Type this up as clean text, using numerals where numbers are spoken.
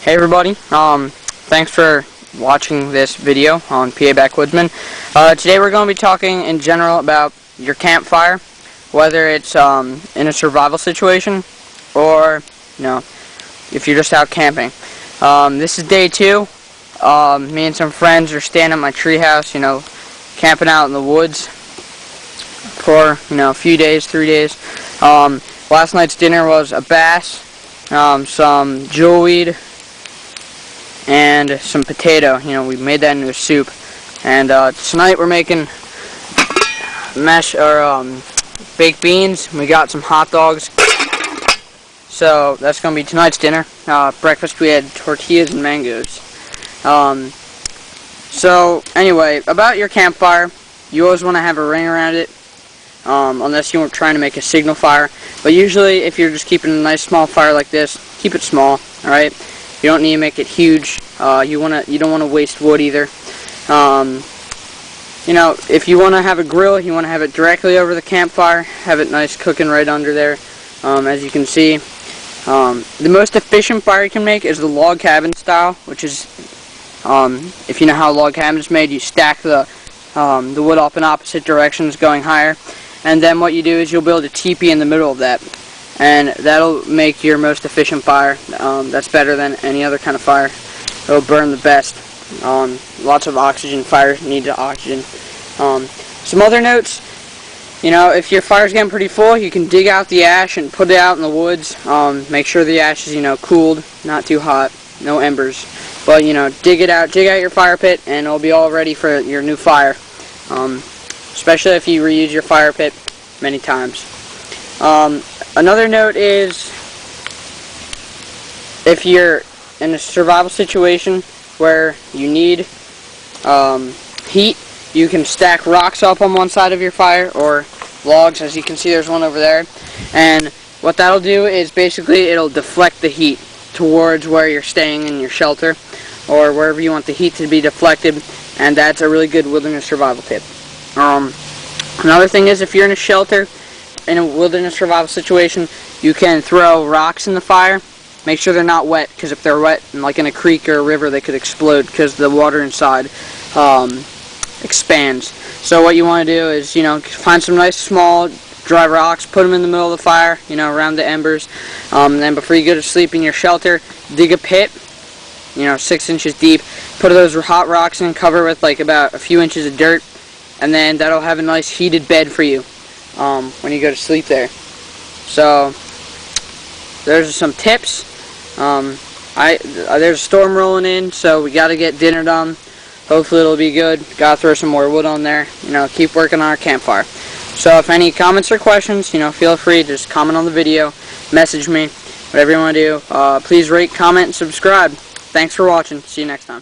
Hey everybody, thanks for watching this video on PAbackwoodsman. Today we're going to be talking in general about your campfire, whether it's in a survival situation or, if you're just out camping. This is day 2. Me and some friends are staying at my treehouse, camping out in the woods for, a few days, 3 days. Last night's dinner was a bass, some jewelweed, and some potato. We made that into a soup. And tonight we're making baked beans. We got some hot dogs. So that's going to be tonight's dinner. Breakfast we had tortillas and mangoes. So anyway, about your campfire, you always want to have a ring around it, unless you were trying to make a signal fire. But usually if you're just keeping a nice small fire like this, keep it small, alright? You don't need to make it huge. You don't want to waste wood either. If you want to have a grill, you want to have it directly over the campfire. Have it nice cooking right under there. As you can see, the most efficient fire you can make is the log cabin style, which is, if you know how a log cabin is made, you stack the wood up in opposite directions, going higher, and then what you do is you'll build a teepee in the middle of that. And that'll make your most efficient fire. That's better than any other kind of fire. It'll burn the best. Lots of oxygen. Fires need oxygen. Some other notes. If your fire's getting pretty full, you can dig out the ash and put it out in the woods. Make sure the ash is, cooled, not too hot, no embers. But, dig out your fire pit, and it'll be all ready for your new fire. Especially if you reuse your fire pit many times. Another note is, if you're in a survival situation where you need heat, you can stack rocks up on one side of your fire, or logs. As you can see, there's one over there. And what that'll do is basically it'll deflect the heat towards where you're staying in your shelter, or wherever you want the heat to be deflected, and that's a really good wilderness survival tip. Another thing is, if you're in a shelter, in a wilderness survival situation, you can throw rocks in the fire. Make sure they're not wet, because if they're wet, like in a creek or a river, they could explode because the water inside expands. So what you want to do is, find some nice small dry rocks, put them in the middle of the fire, around the embers. And then before you go to sleep in your shelter, dig a pit, 6 inches deep. Put those hot rocks in, cover with like about a few inches of dirt, and then that'll have a nice heated bed for you when you go to sleep there. So there's some tips. There's a storm rolling in, so we got to get dinner done. Hopefully it'll be good. Got to throw some more wood on there. Keep working on our campfire. So if any comments or questions, feel free to just comment on the video, message me, whatever you want to do. Please rate, comment, and subscribe. Thanks for watching. See you next time.